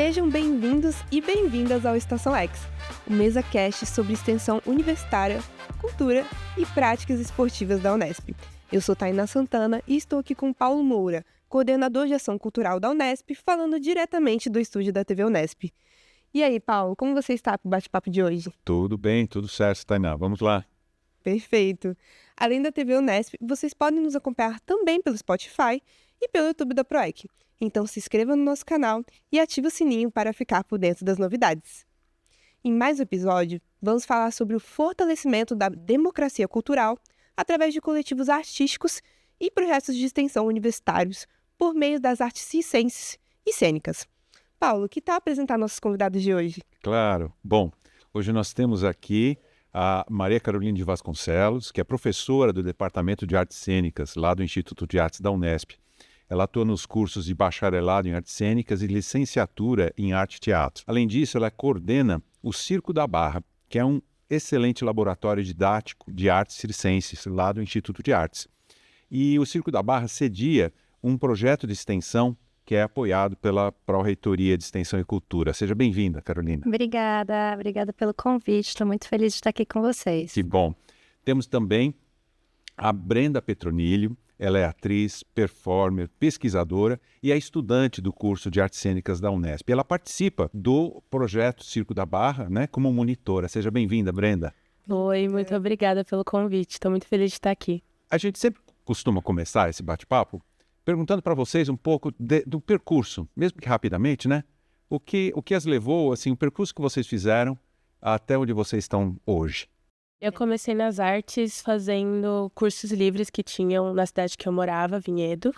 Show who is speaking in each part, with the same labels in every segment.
Speaker 1: Sejam bem-vindos e bem-vindas ao Estação X, o MesaCast sobre extensão universitária, cultura e práticas esportivas da Unesp. Eu sou Tainá Santana e estou aqui com Paulo Moura, coordenador de ação cultural da Unesp, falando diretamente do estúdio da TV Unesp. E aí, Paulo, como você está para o bate-papo de hoje?
Speaker 2: Tudo bem, tudo certo, Tainá. Vamos lá.
Speaker 1: Perfeito. Além da TV Unesp, vocês podem nos acompanhar também pelo Spotify e pelo YouTube da PROEC. Então se inscreva no nosso canal e ative o sininho para ficar por dentro das novidades. Em mais um episódio, vamos falar sobre o fortalecimento da democracia cultural através de coletivos artísticos e projetos de extensão universitários por meio das artes circenses e cênicas. Paulo, que tal apresentar nossos convidados de hoje?
Speaker 2: Claro. Bom, hoje nós temos aqui a Maria Carolina de Vasconcelos, que é professora do Departamento de Artes Cênicas, lá do Instituto de Artes da Unesp. Ela atua nos cursos de bacharelado em artes cênicas e licenciatura em arte e teatro. Além disso, ela coordena o Circo da Barra, que é um excelente laboratório didático de artes circenses, lá do Instituto de Artes. E o Circo da Barra cedia um projeto de extensão que é apoiado pela Pró-Reitoria de Extensão e Cultura. Seja bem-vinda, Carolina.
Speaker 3: Obrigada pelo convite. Estou muito feliz de estar aqui com vocês.
Speaker 2: Que bom. Temos também a Brenda Petronilho. Ela é atriz, performer, pesquisadora e é estudante do curso de Artes Cênicas da Unesp. Ela participa do projeto Circo da Barra, né, como monitora. Seja bem-vinda, Brenda.
Speaker 4: Oi, muito obrigada pelo convite. Estou muito feliz de estar aqui.
Speaker 2: A gente sempre costuma começar esse bate-papo perguntando para vocês um pouco do percurso, mesmo que rapidamente, né? O que as levou, assim, o percurso que vocês fizeram até onde vocês estão hoje.
Speaker 4: Eu comecei nas artes fazendo cursos livres que tinham na cidade que eu morava, Vinhedo.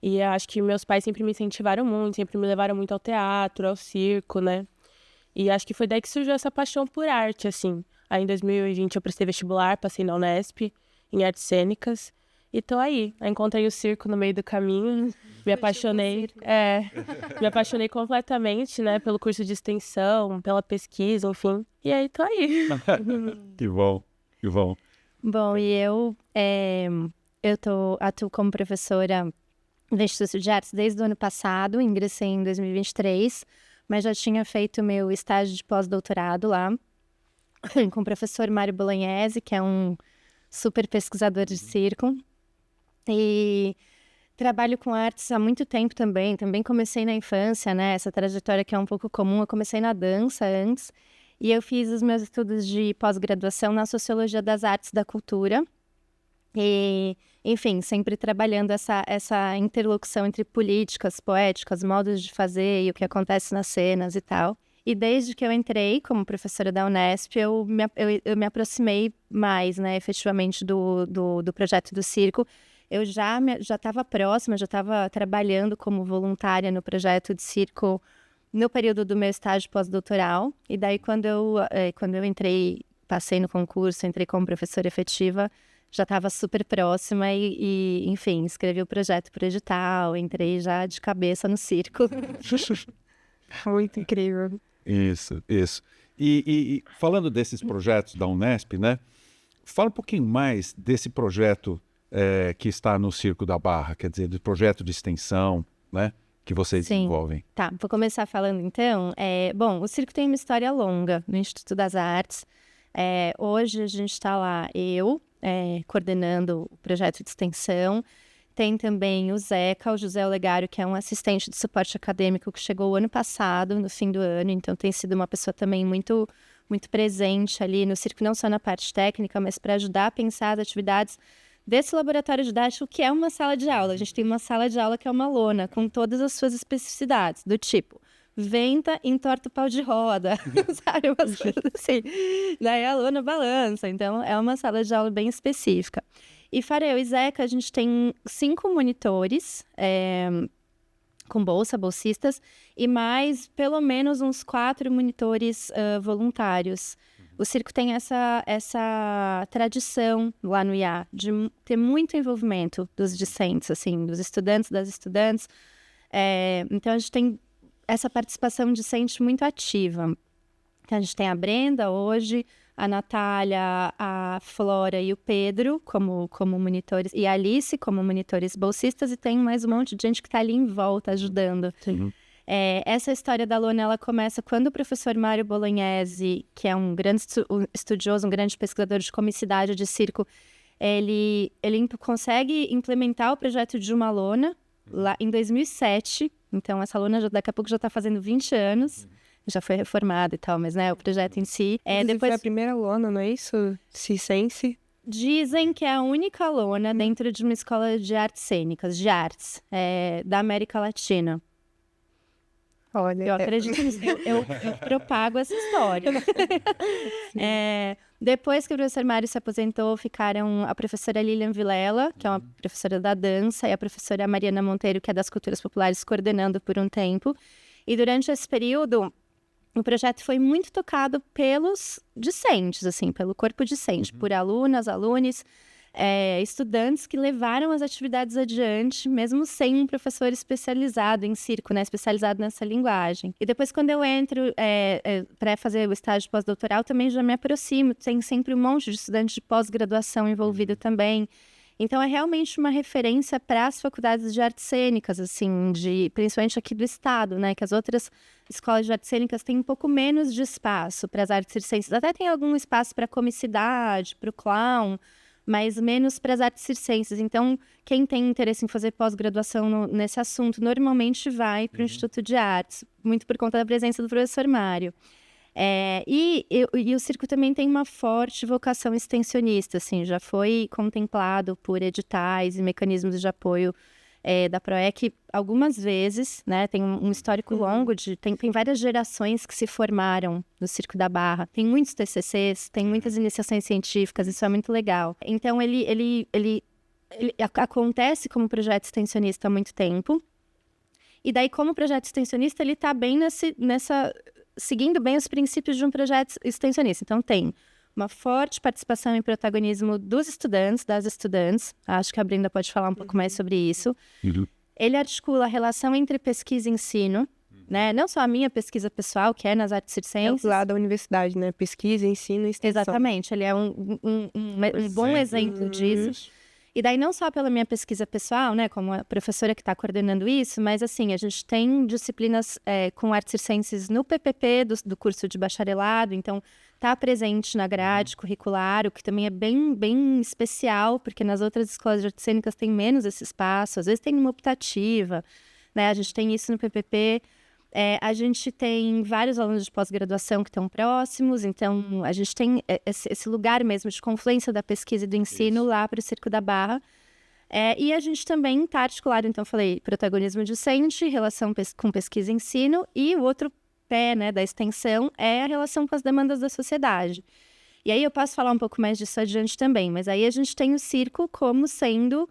Speaker 4: E acho que meus pais sempre me incentivaram muito, sempre me levaram muito ao teatro, ao circo, né? E acho que foi daí que surgiu essa paixão por arte, assim. Aí em 2020 eu prestei vestibular, passei na Unesp, em artes cênicas. E tô aí. Encontrei o circo no meio do caminho, me apaixonei. Me apaixonei completamente, né? Pelo curso de extensão, pela pesquisa, enfim. E aí tô aí.
Speaker 2: Que bom, que bom.
Speaker 3: Bom, e eu atuo como professora do Instituto de Artes desde o ano passado, ingressei em 2023, mas já tinha feito meu estágio de pós-doutorado lá, com o professor Mário Bolognese, que é um super pesquisador de circo. E trabalho com artes há muito tempo também comecei na infância, né, essa trajetória que é um pouco comum, eu comecei na dança antes, e eu fiz os meus estudos de pós-graduação na Sociologia das Artes da Cultura, e, enfim, sempre trabalhando essa interlocução entre políticas, poéticas, modos de fazer e o que acontece nas cenas e tal. E desde que eu entrei como professora da Unesp, eu me aproximei mais, né, efetivamente do projeto do circo. Eu já estava próxima, já estava trabalhando como voluntária no projeto de circo no período do meu estágio pós-doutoral. E daí, quando eu entrei, passei no concurso, entrei como professora efetiva, já estava super próxima e, enfim, escrevi o projeto por edital, entrei já de cabeça no circo.
Speaker 1: Muito incrível.
Speaker 2: Isso. E falando desses projetos da Unesp, né? Fala um pouquinho mais desse projeto que está no Circo da Barra, quer dizer, do projeto de extensão, né, que vocês desenvolvem.
Speaker 3: Tá, vou começar falando então. Bom, o circo tem uma história longa no Instituto das Artes. Hoje a gente está lá, eu coordenando o projeto de extensão. Tem também o Zeca, o José Olegário, que é um assistente de suporte acadêmico que chegou o ano passado, no fim do ano, então tem sido uma pessoa também muito, muito presente ali no circo, não só na parte técnica, mas para ajudar a pensar as atividades desse laboratório didático, que é uma sala de aula. A gente tem uma sala de aula que é uma lona, com todas as suas especificidades, do tipo, venta, entorta o pau de roda, sabe, umas coisas assim. Daí a lona balança, então é uma sala de aula bem específica. E fora eu e Zeca, a gente tem 5 monitores, com bolsistas, e mais pelo menos uns 4 monitores voluntários. O circo tem essa tradição lá no IA de ter muito envolvimento dos discentes, assim, dos estudantes, das estudantes. Então, a gente tem essa participação discente muito ativa. Então, a gente tem a Brenda hoje, a Natália, a Flora e o Pedro como monitores, e a Alice como monitores bolsistas, e tem mais um monte de gente que está ali em volta ajudando.
Speaker 2: Sim.
Speaker 3: Essa história da lona, ela começa quando o professor Mário Bolognese, que é um grande estudioso, um grande pesquisador de comicidade de circo, ele consegue implementar o projeto de uma lona lá em 2007. Então, essa lona daqui a pouco já está fazendo 20 anos. Já foi reformada e tal, mas o projeto em si...
Speaker 1: Foi a primeira lona, não é isso? Circense?
Speaker 3: Dizem que é a única lona dentro de uma escola de artes cênicas, de artes, da América Latina.
Speaker 1: Olha,
Speaker 3: Eu acredito nisso. Eu propago essa história. Depois que o professor Mário se aposentou, ficaram a professora Lilian Vilela, que é uma professora da dança, e a professora Mariana Monteiro, que é das culturas populares, coordenando por um tempo. E durante esse período, o projeto foi muito tocado pelos discentes, assim, pelo corpo discente, por alunas, alunos, estudantes que levaram as atividades adiante, mesmo sem um professor especializado em circo, especializado nessa linguagem. E depois, quando eu entro para fazer o estágio pós-doutoral, também já me aproximo, tem sempre um monte de estudantes de pós-graduação envolvido também. Então, é realmente uma referência para as faculdades de artes cênicas, assim, principalmente aqui do estado, que as outras escolas de artes cênicas têm um pouco menos de espaço para as artes circenses. Até tem algum espaço para a comicidade, para o clown, mas menos para as artes circenses. Então, quem tem interesse em fazer pós-graduação nesse assunto, normalmente vai para o Instituto de Artes, muito por conta da presença do professor Mário. E o circo também tem uma forte vocação extensionista, assim, já foi contemplado por editais e mecanismos de apoio da PROEC algumas vezes, tem um histórico longo, tem várias gerações que se formaram no Circo da Barra, tem muitos TCCs, tem muitas iniciações científicas, isso é muito legal. Então, ele acontece como projeto extensionista há muito tempo, e daí, como projeto extensionista, ele está bem seguindo bem os princípios de um projeto extensionista. Então, tem uma forte participação e protagonismo dos estudantes, das estudantes. Acho que a Brenda pode falar um pouco mais sobre isso. Ele articula a relação entre pesquisa e ensino, não só a minha pesquisa pessoal, que é nas artes circenses.
Speaker 1: Lá da universidade, pesquisa, ensino e extensão.
Speaker 3: Exatamente, ele é um bom exemplo disso. E daí, não só pela minha pesquisa pessoal, como a professora que está coordenando isso, mas assim, a gente tem disciplinas com artes circenses no PPP do curso de bacharelado, então está presente na grade curricular, o que também é bem, bem especial, porque nas outras escolas de artes cênicas tem menos esse espaço, às vezes tem uma optativa, a gente tem isso no PPP. A gente tem vários alunos de pós-graduação que estão próximos, então a gente tem esse lugar mesmo de confluência da pesquisa e do ensino lá para o Circo da Barra. E a gente também está articulado, então falei, protagonismo docente, relação com pesquisa e ensino, e o outro pé da extensão é a relação com as demandas da sociedade. E aí eu posso falar um pouco mais disso adiante também, mas aí a gente tem o circo como sendo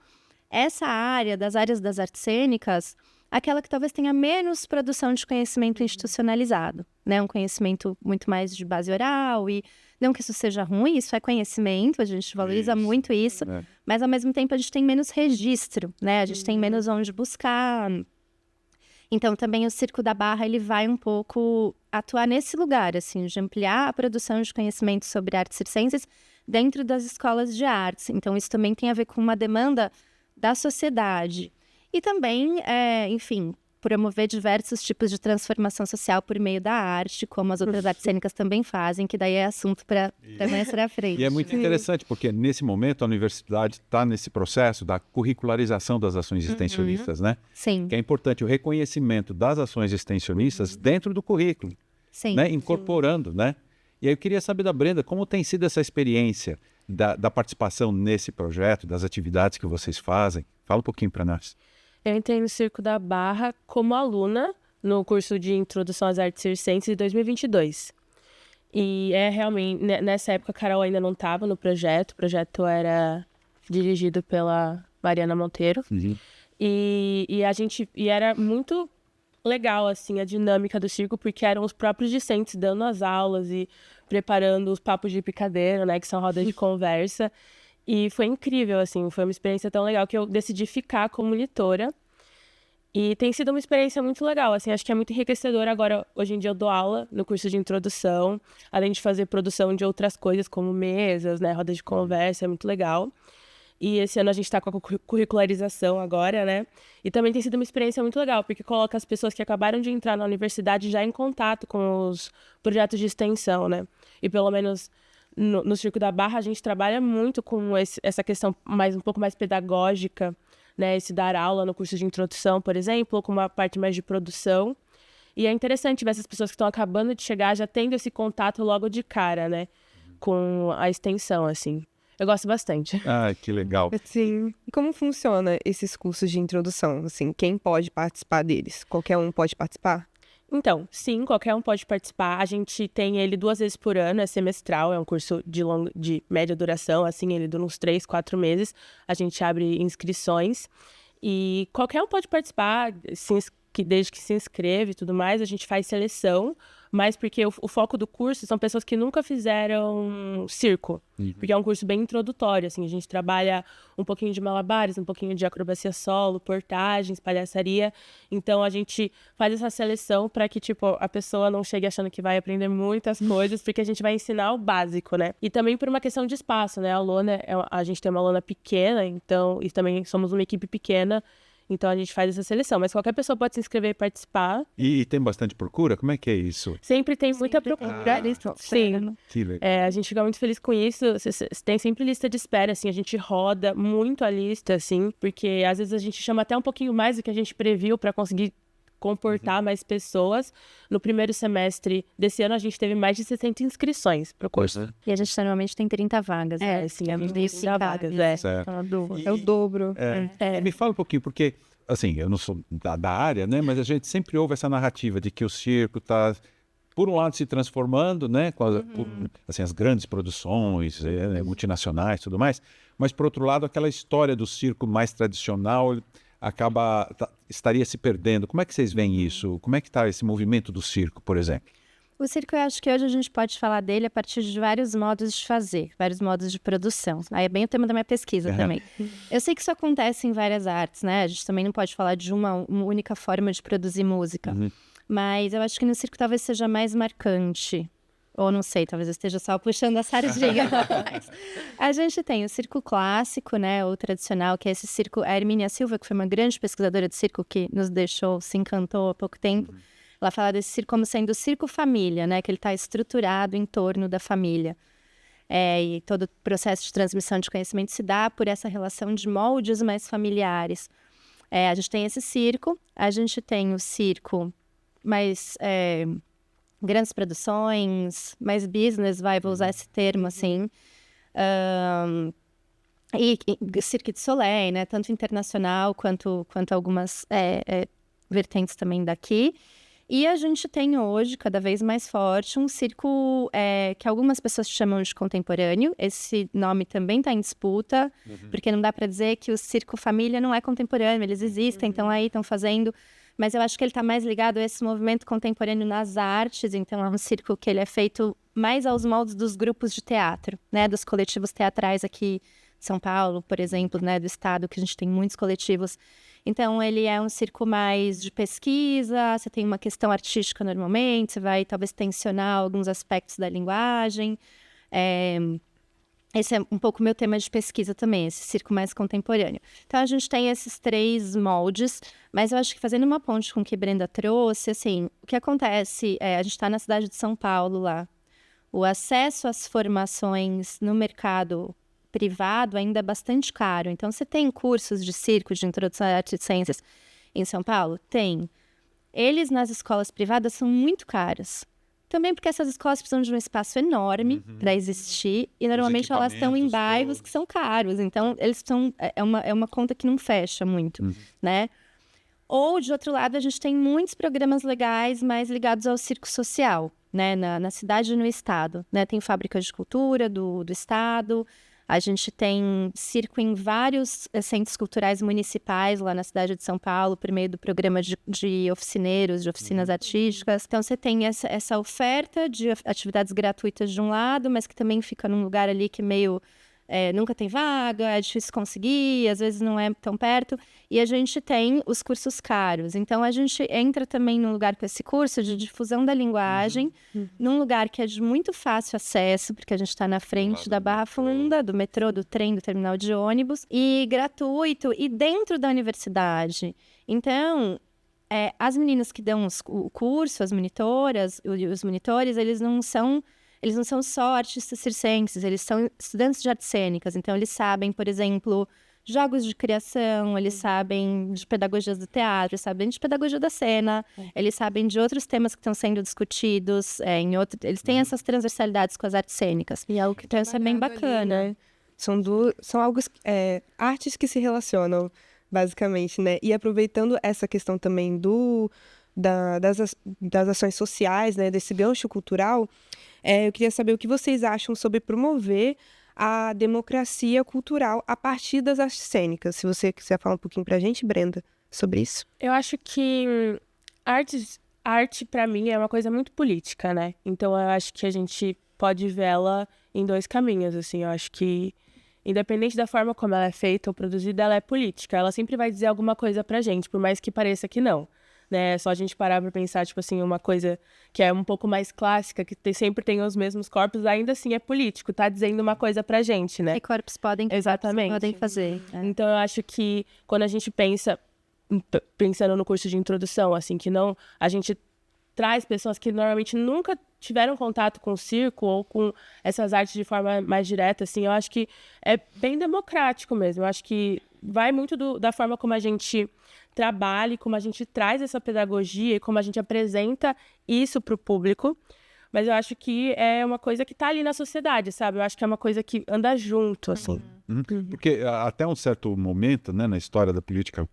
Speaker 3: essa área das áreas das artes cênicas, aquela que talvez tenha menos produção de conhecimento institucionalizado, um conhecimento muito mais de base oral, e não que isso seja ruim, isso é conhecimento, a gente valoriza muito isso, mas ao mesmo tempo a gente tem menos registro, a gente tem menos onde buscar. Então também o Circo da Barra, ele vai um pouco atuar nesse lugar, assim, de ampliar a produção de conhecimento sobre artes circenses dentro das escolas de artes. Então isso também tem a ver com uma demanda da sociedade. E também, enfim, promover diversos tipos de transformação social por meio da arte, como as outras artes cênicas também fazem, que daí é assunto para mais para frente.
Speaker 2: E é muito interessante, porque nesse momento a universidade está nesse processo da curricularização das ações extensionistas,
Speaker 3: Sim.
Speaker 2: Que é importante o reconhecimento das ações extensionistas dentro do currículo,
Speaker 3: Sim.
Speaker 2: Incorporando, E aí eu queria saber da Brenda, como tem sido essa experiência da participação nesse projeto, das atividades que vocês fazem? Fala um pouquinho para nós.
Speaker 4: Eu entrei no Circo da Barra como aluna no curso de Introdução às Artes Circenses de 2022. E realmente, nessa época a Carol ainda não estava no projeto. O projeto era dirigido pela Mariana Monteiro. E era muito legal, assim, a dinâmica do circo, porque eram os próprios discentes dando as aulas e preparando os papos de picadeiro, que são rodas de conversa. E foi incrível, assim, foi uma experiência tão legal que eu decidi ficar como monitora. E tem sido uma experiência muito legal, assim, acho que é muito enriquecedora. Agora, hoje em dia eu dou aula no curso de introdução, além de fazer produção de outras coisas, como mesas, rodas de conversa, é muito legal. E esse ano a gente está com a curricularização agora, né? E também tem sido uma experiência muito legal, porque coloca as pessoas que acabaram de entrar na universidade já em contato com os projetos de extensão, né? E pelo menos no Circo da Barra a gente trabalha muito com essa questão um pouco mais pedagógica, né? Esse dar aula no curso de introdução, por exemplo, ou com uma parte mais de produção. E é interessante ver essas pessoas que estão acabando de chegar já tendo esse contato logo de cara, né? Com a extensão, assim. Eu gosto bastante.
Speaker 2: Ah, que legal.
Speaker 1: Sim. E como funciona esses cursos de introdução? Assim, quem pode participar deles? Qualquer um pode participar?
Speaker 4: Então, sim, qualquer um pode participar. A gente tem ele 2 vezes por ano, é semestral, é um curso de média duração, assim, ele dura uns 3, 4 meses. A gente abre inscrições e qualquer um pode participar, desde que se inscreve e tudo mais. A gente faz seleção, mas porque o foco do curso são pessoas que nunca fizeram circo, porque é um curso bem introdutório, assim, a gente trabalha um pouquinho de malabares, um pouquinho de acrobacia solo, portagens, palhaçaria, então a gente faz essa seleção para que, tipo, a pessoa não chegue achando que vai aprender muitas coisas, porque a gente vai ensinar o básico, né? E também por uma questão de espaço, né? A gente tem uma lona pequena, então, e também somos uma equipe pequena, então a gente faz essa seleção, mas qualquer pessoa pode se inscrever e participar.
Speaker 2: E tem bastante procura? Como é que é isso?
Speaker 4: Sempre tem muita procura. Sim.
Speaker 2: Que legal.
Speaker 4: A gente fica muito feliz com isso. Tem sempre lista de espera, assim, a gente roda muito a lista, assim, porque às vezes a gente chama até um pouquinho mais do que a gente previu para conseguir comportar mais pessoas. No primeiro semestre desse ano, a gente teve mais de 60 inscrições para o curso.
Speaker 3: E a gente normalmente tem 30 vagas.
Speaker 4: Sim, a gente tem 30 vagas,
Speaker 2: Certo.
Speaker 1: É o dobro.
Speaker 2: Me fala um pouquinho, porque, assim, eu não sou da área, né? Mas a gente sempre ouve essa narrativa de que o circo está, por um lado, se transformando, né? Assim, as grandes produções, multinacionais e tudo mais. Mas, por outro lado, aquela história do circo mais tradicional estaria se perdendo. Como é que vocês veem isso? Como é que está esse movimento do circo, por exemplo?
Speaker 3: O circo, eu acho que hoje a gente pode falar dele a partir de vários modos de fazer, vários modos de produção. Aí é bem o tema da minha pesquisa também. Eu sei que isso acontece em várias artes, né? A gente também não pode falar de uma única forma de produzir música. Mas eu acho que no circo talvez seja mais marcante. Ou não sei, talvez eu esteja só puxando a sardinha. A gente tem o circo clássico, né, ou tradicional, que é esse circo. A Hermínia Silva, que foi uma grande pesquisadora de circo, que nos deixou, se encantou há pouco tempo. Ela fala desse circo como sendo o circo família, né, que ele está estruturado em torno da família. E todo o processo de transmissão de conhecimento se dá por essa relação de moldes mais familiares. A gente tem esse circo, a gente tem o circo mais... grandes produções, mais business, vou usar esse termo, assim. E Cirque du Soleil, né? Tanto internacional quanto algumas vertentes também daqui. E a gente tem hoje, cada vez mais forte, um circo que algumas pessoas chamam de contemporâneo. Esse nome também está em disputa, porque não dá para dizer que o circo família não é contemporâneo, eles existem, estão aí, estão fazendo... Mas eu acho que ele está mais ligado a esse movimento contemporâneo nas artes, então é um circo que ele é feito mais aos moldes dos grupos de teatro, né, dos coletivos teatrais aqui em São Paulo, por exemplo, né, do estado, que a gente tem muitos coletivos. Então ele é um circo mais de pesquisa, você tem uma questão artística normalmente, você vai talvez tensionar alguns aspectos da linguagem. Esse é um pouco o meu tema de pesquisa também, esse circo mais contemporâneo. Então, a gente tem esses 3 moldes, mas eu acho que fazendo uma ponte com o que Brenda trouxe, assim, o que acontece a gente está na cidade de São Paulo lá, o acesso às formações no mercado privado ainda é bastante caro. Então, você tem cursos de circo, de introdução à arte e ciências em São Paulo? Tem. Eles, nas escolas privadas, são muito caros. Também porque essas escolas precisam de um espaço enorme para existir e normalmente elas estão em bairros que são caros. Então, eles são é uma conta que não fecha muito, né? Ou, de outro lado, a gente tem muitos programas legais mais ligados ao circo social, né? Na cidade e no estado, né? Tem fábricas de cultura do estado, a gente tem circo em vários centros culturais municipais lá na cidade de São Paulo, por meio do programa de oficineiros, de oficinas artísticas. Então, você tem essa oferta de atividades gratuitas de um lado, mas que também fica num lugar ali que meio nunca tem vaga, é difícil conseguir, às vezes não é tão perto. E a gente tem os cursos caros. Então, a gente entra também num lugar com esse curso de difusão da linguagem, num lugar que é de muito fácil acesso, porque a gente está na frente da Barra Funda, do metrô, do trem, do terminal de ônibus, e gratuito, e dentro da universidade. Então, as meninas que dão o curso, as monitoras, os monitores, eles não são só artistas circenses, eles são estudantes de artes cênicas. Então, eles sabem, por exemplo, jogos de criação, eles sabem de pedagogias do teatro, eles sabem de pedagogia da cena, eles sabem de outros temas que estão sendo discutidos, eles têm essas transversalidades com as artes cênicas.
Speaker 4: E algo que
Speaker 3: Então, isso é bem bacana.
Speaker 1: né? São artes que se relacionam, basicamente, né? E aproveitando essa questão também das ações sociais, né? Desse gancho cultural, eu queria saber o que vocês acham sobre promover a democracia cultural a partir das artes cênicas. Se você quiser falar um pouquinho pra gente, Brenda, sobre isso.
Speaker 4: Eu acho que arte para mim é uma coisa muito política, né? Então eu acho que a gente pode vê-la em dois caminhos, assim. Eu acho que independente da forma como ela é feita ou produzida, ela é política. Ela sempre vai dizer alguma coisa pra gente, por mais que pareça que não. Né? É só a gente parar pra pensar, tipo assim, uma coisa que é um pouco mais clássica, que sempre tem os mesmos corpos, ainda assim é político, tá dizendo uma coisa pra gente, né?
Speaker 3: E corpos podem fazer.
Speaker 4: Então eu acho que quando a gente pensando no curso de introdução, assim, que não, a gente traz pessoas que normalmente nunca tiveram contato com o circo ou com essas artes de forma mais direta, assim, eu acho que é bem democrático mesmo. Eu acho que vai muito da forma como a gente trabalha, como a gente traz essa pedagogia e como a gente apresenta isso para o público. Mas eu acho que é uma coisa que está ali na sociedade, sabe? Eu acho que é uma coisa que anda junto, assim.
Speaker 2: Porque até um certo momento, né, na história da política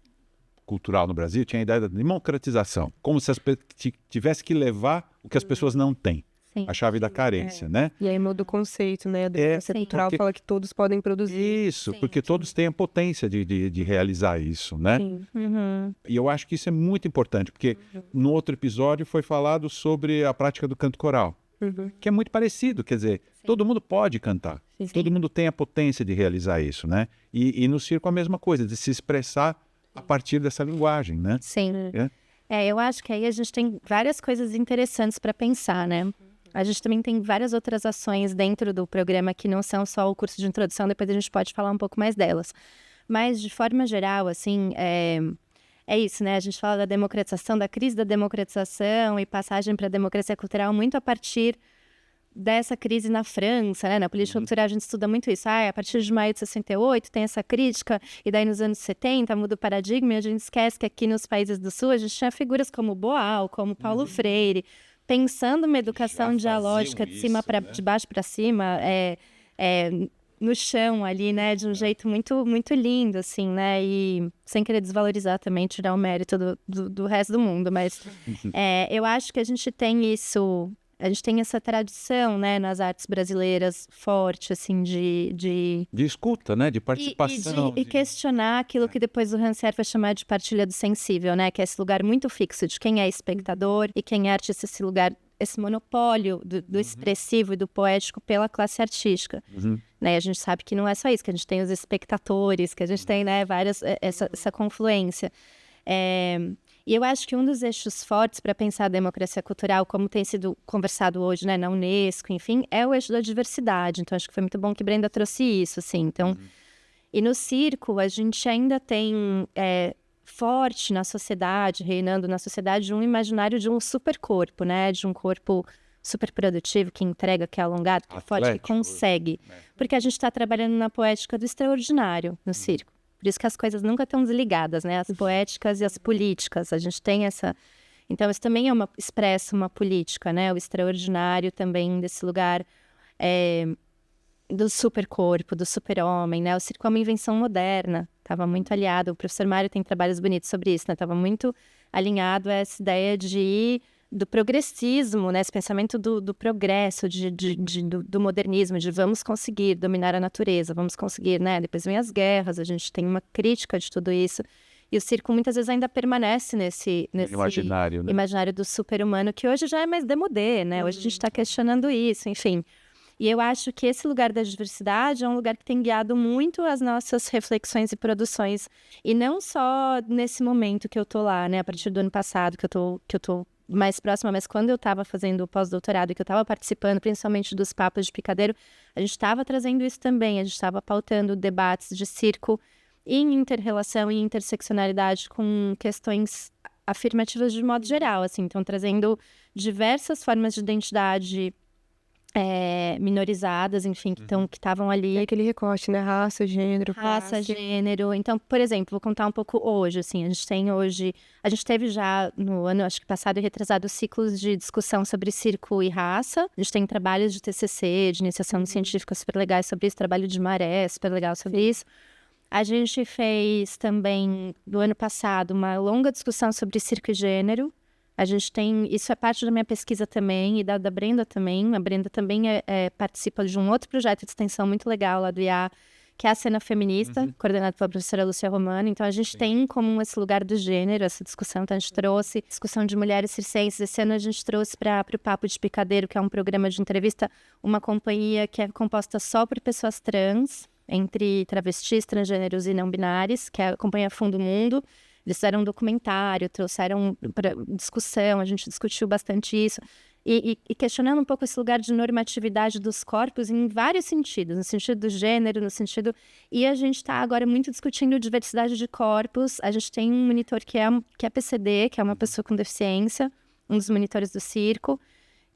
Speaker 2: cultural no Brasil, tinha a ideia da democratização, como se tivesse que levar o que as pessoas não têm.
Speaker 3: Sim.
Speaker 2: A chave da carência, né?
Speaker 1: E aí muda o conceito, né? A democracia cultural fala que todos podem produzir.
Speaker 2: Isso, porque todos têm a potência de realizar isso, né?
Speaker 4: Sim.
Speaker 2: E eu acho que isso é muito importante, porque no outro episódio foi falado sobre a prática do canto coral, que é muito parecido, quer dizer, todo mundo pode cantar, todo mundo tem a potência de realizar isso, né? E no circo a mesma coisa, de se expressar a partir dessa linguagem, né?
Speaker 3: Sim. Eu acho que aí a gente tem várias coisas interessantes para pensar, né? A gente também tem várias outras ações dentro do programa que não são só o curso de introdução, depois a gente pode falar um pouco mais delas. Mas, de forma geral, assim, é isso, né? A gente fala da democratização, da crise da democratização e passagem para a democracia cultural muito a partir dessa crise na França, né? Na política cultural a gente estuda muito isso. A partir de maio de 68 tem essa crítica, e daí nos anos 70 muda o paradigma e a gente esquece que aqui nos países do Sul a gente tinha figuras como Boal, como Paulo Freire, pensando uma educação dialógica de baixo para cima, no chão ali, né, de um jeito muito, muito lindo, assim, né, e sem querer desvalorizar também, tirar o mérito do resto do mundo, mas eu acho que a gente tem isso, a gente tem essa tradição, né, nas artes brasileiras forte, assim, de
Speaker 2: escuta, né, de participação.
Speaker 3: E questionar aquilo que depois o Rancière vai chamar de partilha do sensível, né, que é esse lugar muito fixo de quem é espectador e quem é artista, esse lugar, esse monopólio do expressivo e do poético pela classe artística. Né, a gente sabe que não é só isso, que a gente tem os espectadores, que a gente tem, né, essa confluência. E eu acho que um dos eixos fortes para pensar a democracia cultural, como tem sido conversado hoje, né, na Unesco, enfim, é o eixo da diversidade. Então, acho que foi muito bom que Brenda trouxe isso, assim. Então, e no circo, a gente ainda tem forte na sociedade, reinando na sociedade, um imaginário de um supercorpo, né, de um corpo super produtivo, que entrega, que é alongado, que é forte, que consegue. Porque a gente está trabalhando na poética do extraordinário no circo. Por isso que as coisas nunca estão desligadas, né? As poéticas e as políticas. A gente tem essa... Então, isso também expressa uma política, né? O extraordinário também desse lugar do supercorpo, do super-homem, né? O circo é uma invenção moderna. Estava muito aliado. O professor Mário tem trabalhos bonitos sobre isso, né? Estava muito alinhado a essa ideia do progressismo, né? Esse pensamento do progresso, do modernismo, de vamos conseguir dominar a natureza, vamos conseguir, né? Depois vem as guerras, a gente tem uma crítica de tudo isso. E o circo muitas vezes ainda permanece nesse
Speaker 2: imaginário, né?
Speaker 3: Imaginário do super-humano, que hoje já é mais demodê, né? Hoje a gente está questionando isso, enfim. E eu acho que esse lugar da diversidade é um lugar que tem guiado muito as nossas reflexões e produções. E não só nesse momento que eu tô lá, né? A partir do ano passado, que eu tô mais próxima, mas quando eu estava fazendo o pós-doutorado e que eu estava participando, principalmente dos papos de picadeiro, a gente estava trazendo isso também. A gente estava pautando debates de circo em inter-relação e interseccionalidade com questões afirmativas de modo geral, assim. Então, trazendo diversas formas de identidade minorizadas, enfim, que estavam ali.
Speaker 1: E aquele recorte, né? Raça, gênero,
Speaker 3: Raça,
Speaker 1: classe.
Speaker 3: gênero. Então, por exemplo, vou contar um pouco hoje, assim, a gente teve já no ano, acho que passado e retrasado, ciclos de discussão sobre circo e raça. A gente tem trabalhos de TCC, de iniciação científica super legais sobre isso, trabalho de Maré, super legal sobre isso. A gente fez também, no ano passado, uma longa discussão sobre circo e gênero. A gente tem, isso é parte da minha pesquisa também, e da Brenda também. A Brenda também participa de um outro projeto de extensão muito legal lá do IA, que é a Cena Feminista, coordenado pela professora Lúcia Romano. Então, a gente tem em comum esse lugar do gênero, essa discussão. Então, a gente trouxe discussão de mulheres circenses. Esse ano, a gente trouxe para o Papo de Picadeiro, que é um programa de entrevista, uma companhia que é composta só por pessoas trans, entre travestis, transgêneros e não binários, que é a companhia Fundo Mundo. Eles fizeram um documentário, trouxeram para discussão, a gente discutiu bastante isso. E questionando um pouco esse lugar de normatividade dos corpos em vários sentidos, no sentido do gênero, no sentido... E a gente está agora muito discutindo diversidade de corpos. A gente tem um monitor que é PCD, que é uma pessoa com deficiência, um dos monitores do circo.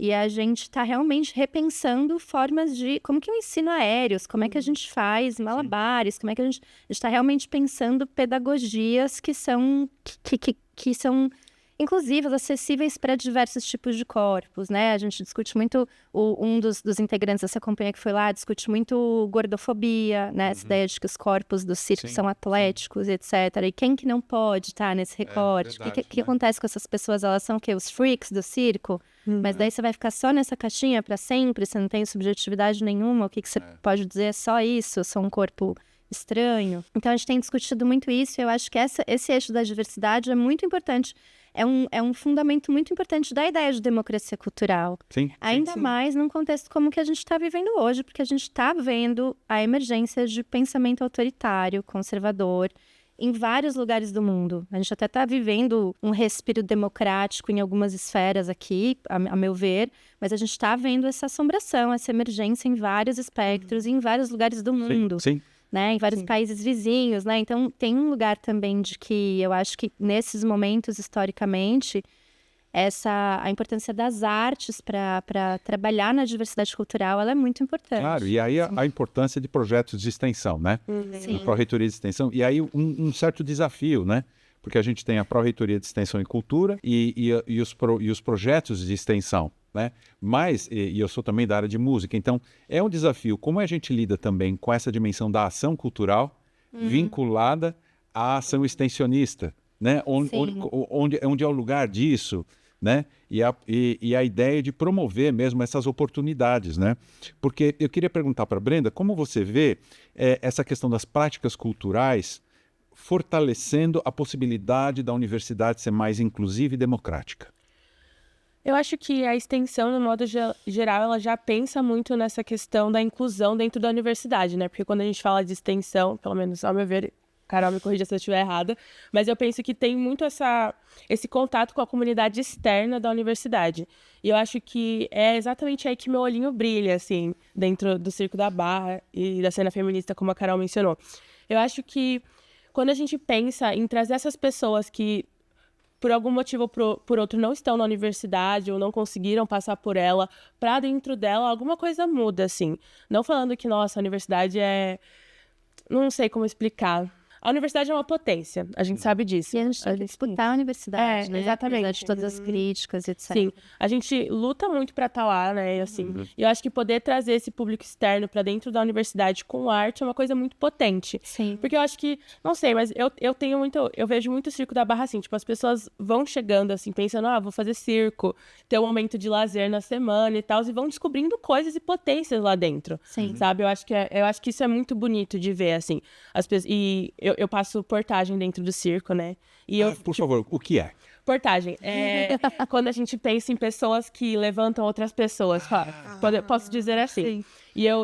Speaker 3: E a gente está realmente repensando formas de... Como que eu ensino aéreos? Como é que a gente faz malabares? Como é que a gente está realmente pensando pedagogias que são inclusivas, acessíveis para diversos tipos de corpos, né? A gente discute muito, um dos integrantes dessa companhia que foi lá, discute muito gordofobia, né? Essa ideia de que os corpos do circo são atléticos, etc. E quem que não pode estar nesse recorte? O que acontece com essas pessoas? Elas são o quê? Os freaks do circo? Mas daí você vai ficar só nessa caixinha para sempre, você não tem subjetividade nenhuma, o que você pode dizer é só isso, eu sou um corpo estranho. Então a gente tem discutido muito isso, e eu acho que esse eixo da diversidade é muito importante, é um fundamento muito importante da ideia de democracia cultural. Ainda mais num contexto como o que a gente está vivendo hoje, porque a gente está vendo a emergência de pensamento autoritário, conservador, em vários lugares do mundo. A gente até está vivendo um respiro democrático em algumas esferas aqui, a meu ver, mas a gente está vendo essa assombração, essa emergência em vários espectros, em vários lugares do mundo. Né, em vários países vizinhos, né? Então, tem um lugar também de que eu acho que nesses momentos, historicamente, a importância das artes para trabalhar na diversidade cultural, ela é muito importante.
Speaker 2: Claro, e aí a importância de projetos de extensão, né?
Speaker 3: Sim.
Speaker 2: A Pró-Reitoria de Extensão. E aí um certo desafio, né? Porque a gente tem a Pró-Reitoria de Extensão e Cultura e os projetos de extensão, né? Mas, e eu sou também da área de música, então é um desafio. Como a gente lida também com essa dimensão da ação cultural vinculada à ação extensionista, né? Onde é o lugar disso, né? E a ideia de promover mesmo essas oportunidades, né? Porque eu queria perguntar para a Brenda, como você vê essa questão das práticas culturais fortalecendo a possibilidade da universidade ser mais inclusiva e democrática?
Speaker 4: Eu acho que a extensão, no modo geral, ela já pensa muito nessa questão da inclusão dentro da universidade, né? Porque quando a gente fala de extensão, pelo menos ao meu ver, Carol me corrija se eu estiver errada, mas eu penso que tem muito esse contato com a comunidade externa da universidade. E eu acho que é exatamente aí que meu olhinho brilha, assim, dentro do Circo da Barra e da cena feminista, como a Carol mencionou. Eu acho que quando a gente pensa em trazer essas pessoas que, por algum motivo ou por outro, não estão na universidade ou não conseguiram passar por ela, para dentro dela, alguma coisa muda, assim. Não falando que, nossa, a universidade não sei como explicar. A universidade é uma potência, a gente sabe disso.
Speaker 3: E a gente tem que disputar a universidade, né?
Speaker 4: Exatamente.
Speaker 3: Apesar de todas as críticas, etc.
Speaker 4: Sim, a gente luta muito para estar lá, né? E, assim, e eu acho que poder trazer esse público externo para dentro da universidade com arte é uma coisa muito potente.
Speaker 3: Sim.
Speaker 4: Porque eu acho que, não sei, mas eu vejo muito o Circo da Barra assim, tipo, as pessoas vão chegando assim, pensando, vou fazer circo, ter um momento de lazer na semana e tal, e vão descobrindo coisas e potências lá dentro.
Speaker 3: Sim.
Speaker 4: Sabe? Eu acho que isso é muito bonito de ver, assim. Eu passo portagem dentro do circo, né? E
Speaker 2: por favor, o que é?
Speaker 4: Reportagem. Quando a gente pensa em pessoas que levantam outras pessoas. Posso dizer assim.
Speaker 1: Sim.
Speaker 4: E eu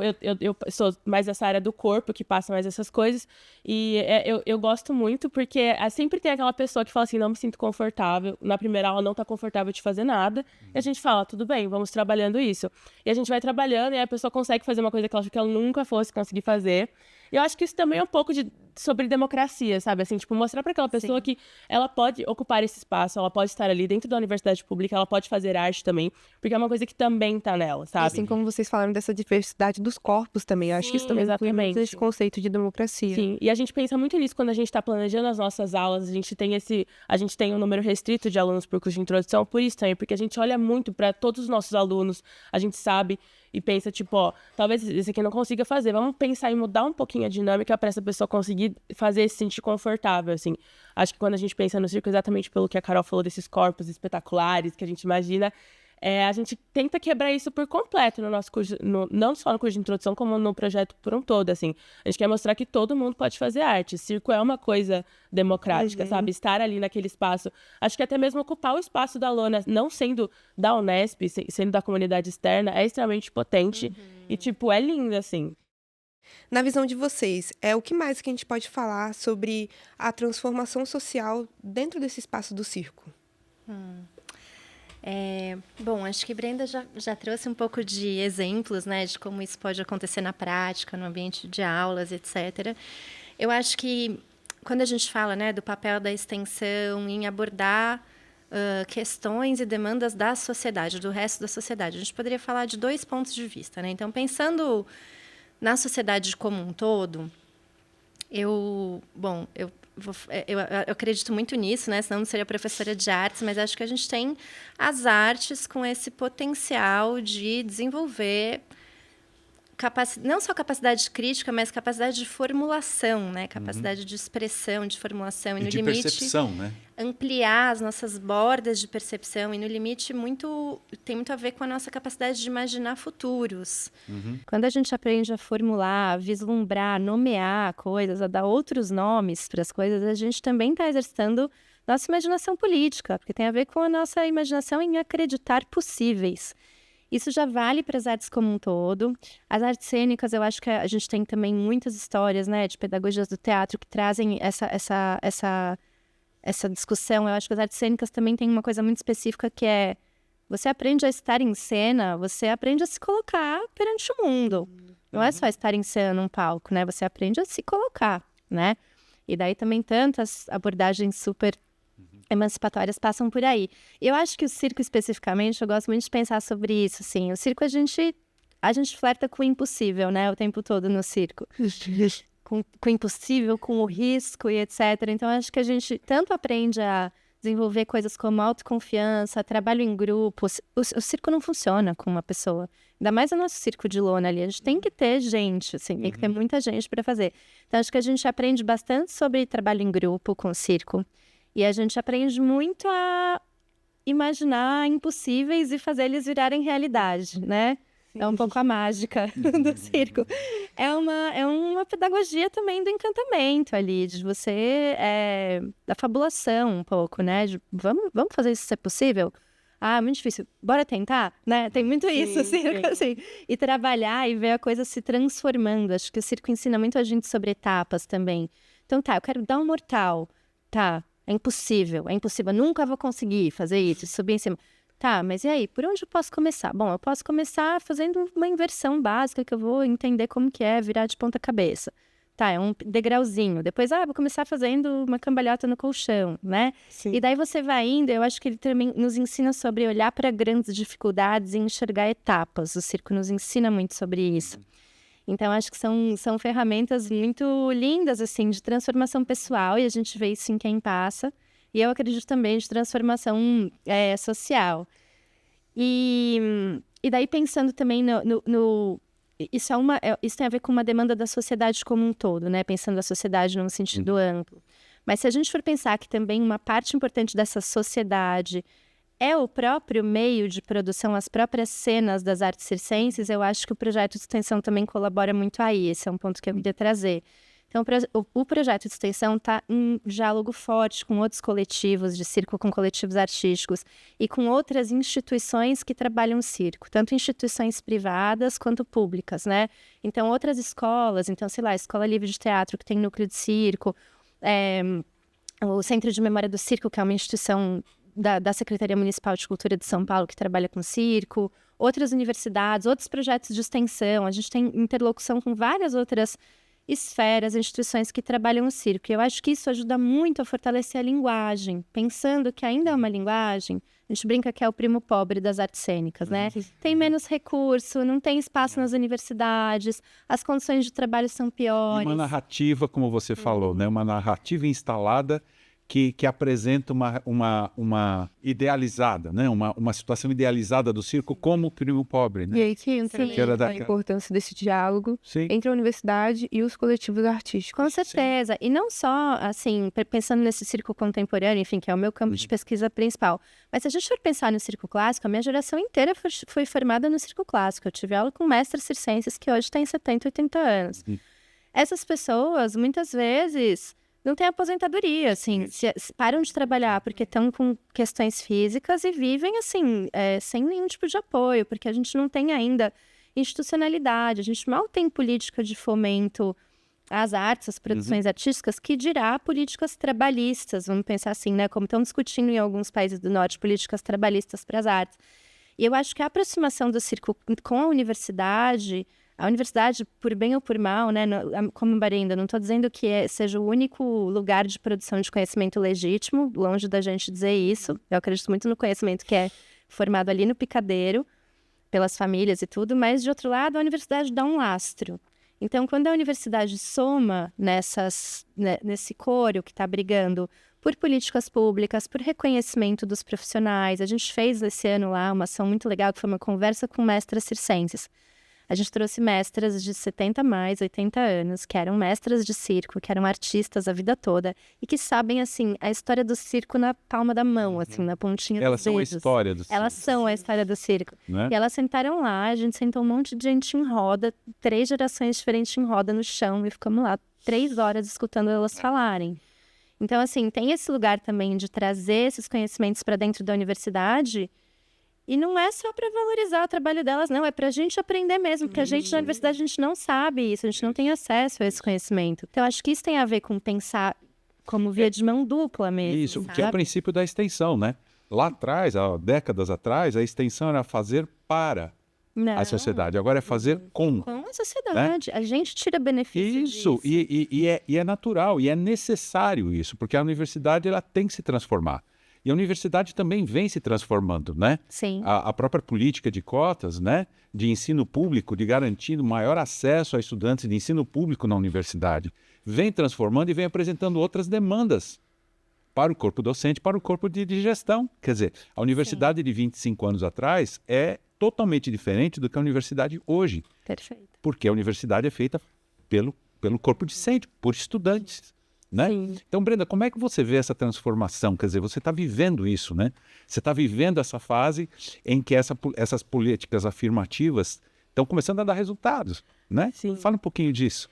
Speaker 4: sou mais dessa área do corpo, que passa mais essas coisas. E eu gosto muito, porque sempre tem aquela pessoa que fala assim, não me sinto confortável. Na primeira aula não tá confortável de fazer nada. E a gente fala, tudo bem, vamos trabalhando isso. E a gente vai trabalhando e a pessoa consegue fazer uma coisa que ela achou que ela nunca fosse conseguir fazer. E eu acho que isso também é um pouco sobre democracia, sabe? Assim, tipo, mostrar para aquela pessoa que ela pode ocupar esse espaço, ela pode estar ali dentro da universidade pública, ela pode fazer arte também, porque é uma coisa que também tá nela, sabe?
Speaker 1: Assim como vocês falaram dessa diversidade dos corpos também. Eu acho que isso também inclui muito esse conceito de democracia.
Speaker 4: Sim, e a gente pensa muito nisso quando a gente está planejando as nossas aulas, a gente tem um número restrito de alunos por curso de introdução, por isso também, porque a gente olha muito para todos os nossos alunos, a gente sabe e pensa, tipo, talvez esse aqui não consiga fazer, vamos pensar em mudar um pouquinho a dinâmica para essa pessoa conseguir fazer se sentir confortável, assim. Acho que quando a gente pensa no circo, exatamente pelo que a Carol falou desses corpos espetaculares que a gente imagina, a gente tenta quebrar isso por completo no nosso curso, não só no curso de introdução, como no projeto por um todo, assim. A gente quer mostrar que todo mundo pode fazer arte. Circo é uma coisa democrática, sabe? Estar ali naquele espaço. Acho que até mesmo ocupar o espaço da lona, não sendo da Unesp, sendo da comunidade externa, é extremamente potente. E, tipo, é lindo, assim.
Speaker 1: Na visão de vocês, o que mais que a gente pode falar sobre a transformação social dentro desse espaço do circo?
Speaker 3: Bom, acho que Brenda já trouxe um pouco de exemplos, né, de como isso pode acontecer na prática, no ambiente de aulas, etc. Eu acho que quando a gente fala, né, do papel da extensão em abordar questões e demandas da sociedade, do resto da sociedade, a gente poderia falar de 2 pontos de vista, né? Então, pensando na sociedade como um todo, eu acredito muito nisso, né? Senão não seria professora de artes, mas acho que a gente tem as artes com esse potencial de desenvolver não só capacidade crítica, mas capacidade de formulação, né? Capacidade de expressão, de formulação. E no
Speaker 2: de
Speaker 3: limite,
Speaker 2: percepção, né?
Speaker 3: ampliar as nossas bordas de percepção. E no limite, tem muito a ver com a nossa capacidade de imaginar futuros. Quando a gente aprende a formular, a vislumbrar, nomear coisas, a dar outros nomes para as coisas, a gente também está exercitando nossa imaginação política, porque tem a ver com a nossa imaginação em acreditar possíveis. Isso já vale para as artes como um todo. As artes cênicas, eu acho que a gente tem também muitas histórias, né, de pedagogias do teatro que trazem essa discussão. Eu acho que as artes cênicas também têm uma coisa muito específica que é você aprende a estar em cena, você aprende a se colocar perante o mundo. Não é só estar em cena num palco, né? Você aprende a se colocar, né? E daí também tantas abordagens super emancipatórias passam por aí. Eu acho que o circo especificamente, eu gosto muito de pensar sobre isso, assim. O circo a gente flerta com o impossível, né? O tempo todo no circo. Com o impossível, com o risco e etc. Então, acho que a gente tanto aprende a desenvolver coisas como autoconfiança, trabalho em grupo. O circo não funciona com uma pessoa. Ainda mais o nosso circo de lona ali. A gente tem que ter gente, assim, tem que ter muita gente para fazer. Então, acho que a gente aprende bastante sobre trabalho em grupo com o circo. E a gente aprende muito a imaginar impossíveis e fazer eles virarem realidade, né? É um pouco a mágica do circo. É uma pedagogia também do encantamento ali, de você, da fabulação um pouco, né? Vamos fazer isso ser possível? Ah, muito difícil. Bora tentar, né? Tem muito isso, circo, assim. E trabalhar e ver a coisa se transformando. Acho que o circo ensina muito a gente sobre etapas também. Então, eu quero dar um mortal. É impossível, nunca vou conseguir fazer isso, subir em cima. Tá, mas e aí, por onde eu posso começar? Bom, eu posso começar fazendo uma inversão básica que eu vou entender como que é virar de ponta cabeça. Tá, é um degrauzinho. Depois, vou começar fazendo uma cambalhota no colchão, né?
Speaker 1: Sim.
Speaker 3: E daí você vai indo, eu acho que ele também nos ensina sobre olhar para grandes dificuldades e enxergar etapas. O circo nos ensina muito sobre isso. Então, acho que são ferramentas muito lindas, assim, de transformação pessoal, e a gente vê isso em quem passa. E eu acredito também de transformação social. E daí, pensando também isso tem a ver com uma demanda da sociedade como um todo, né? Pensando a sociedade num sentido amplo. Mas se a gente for pensar que também uma parte importante dessa sociedade é o próprio meio de produção, as próprias cenas das artes circenses, eu acho que o projeto de extensão também colabora muito aí. Esse é um ponto que eu queria trazer. Então, Então, o projeto de extensão está em diálogo forte com outros coletivos de circo, com coletivos artísticos e com outras instituições que trabalham circo, tanto instituições privadas quanto públicas, né? Então, outras escolas, então, sei lá, a Escola Livre de Teatro, que tem núcleo de circo, o Centro de Memória do Circo, que é uma instituição da Secretaria Municipal de Cultura de São Paulo, que trabalha com circo, outras universidades, outros projetos de extensão. A gente tem interlocução com várias outras esferas, instituições que trabalham o circo. E eu acho que isso ajuda muito a fortalecer a linguagem, pensando que ainda é uma linguagem, a gente brinca que é o primo pobre das artes cênicas, né? Tem menos recurso, não tem espaço nas universidades, as condições de trabalho são
Speaker 2: E
Speaker 3: piores.
Speaker 2: uma narrativa, como você falou, né? Uma narrativa instalada que apresenta uma idealizada, né? Uma situação idealizada do circo como o primo pobre,
Speaker 1: E
Speaker 2: né?
Speaker 1: aí que entra
Speaker 3: Sim.
Speaker 2: Que era
Speaker 1: a importância desse diálogo
Speaker 2: Sim.
Speaker 1: entre a universidade e os coletivos artísticos.
Speaker 3: Com certeza. E não só, assim, pensando nesse circo contemporâneo, enfim, que é o meu campo de pesquisa principal. Mas se a gente for pensar no circo clássico, a minha geração inteira foi formada no circo clássico. Eu tive aula com mestres circenses que hoje têm 70, 80 anos. Essas pessoas, muitas vezes, não têm aposentadoria, assim, se param de trabalhar porque estão com questões físicas e vivem, assim, sem nenhum tipo de apoio, porque a gente não tem ainda institucionalidade, a gente mal tem política de fomento às artes, às produções artísticas, que dirá políticas trabalhistas, vamos pensar assim, né, como estão discutindo em alguns países do norte, políticas trabalhistas para as artes. E eu acho que a aproximação do circo com a universidade, por bem ou por mal, né, como Barinda, não estou dizendo que seja o único lugar de produção de conhecimento legítimo, longe da gente dizer isso. Eu acredito muito no conhecimento que é formado ali no picadeiro, pelas famílias e tudo, mas, de outro lado, a universidade dá um lastro. Então, quando a universidade soma nesse coro que está brigando por políticas públicas, por reconhecimento dos profissionais, a gente fez esse ano lá uma ação muito legal, que foi uma conversa com mestras circenses. A gente trouxe mestras de 70 mais, 80 anos, que eram mestras de circo, que eram artistas a vida toda e que sabem, assim, a história do circo na palma da mão, assim, na pontinha
Speaker 2: Elas
Speaker 3: dos
Speaker 2: são a
Speaker 3: dedos.
Speaker 2: história do circo.
Speaker 3: Elas são a história do circo.
Speaker 2: Né?
Speaker 3: E elas sentaram lá, a gente sentou um monte de gente em roda, 3 gerações diferentes em roda no chão e ficamos lá 3 horas escutando elas falarem. Então, assim, tem esse lugar também de trazer esses conhecimentos para dentro da universidade. E não é só para valorizar o trabalho delas, não. É para a gente aprender mesmo, porque a gente na universidade a gente não sabe isso, a gente não tem acesso a esse conhecimento. Então, acho que isso tem a ver com pensar como via de mão dupla mesmo.
Speaker 2: Isso,
Speaker 3: sabe?
Speaker 2: que é o princípio da extensão, né? Lá atrás, há décadas atrás, a extensão era fazer para
Speaker 3: Não,
Speaker 2: a sociedade. Agora é fazer com.
Speaker 3: com a sociedade. A gente tira benefício
Speaker 2: Isso,
Speaker 3: disso.
Speaker 2: e é natural, e é necessário isso, porque a universidade ela tem que se transformar. E a universidade também vem se transformando, né?
Speaker 3: Sim.
Speaker 2: A própria política de cotas, né? De ensino público, de garantir maior acesso a estudantes de ensino público na universidade, vem transformando e vem apresentando outras demandas para o corpo docente, para o corpo de gestão. Quer dizer, a universidade de 25 anos atrás é totalmente diferente do que a universidade hoje,
Speaker 3: Perfeito.
Speaker 2: porque a universidade é feita pelo corpo discente, por estudantes. Né?
Speaker 4: Sim.
Speaker 2: Então, Brenda, como é que você vê essa transformação? Quer dizer, você está vivendo isso, né? Você está vivendo essa fase em que essas políticas afirmativas estão começando a dar resultados, né?
Speaker 4: Sim.
Speaker 2: Fala um pouquinho disso.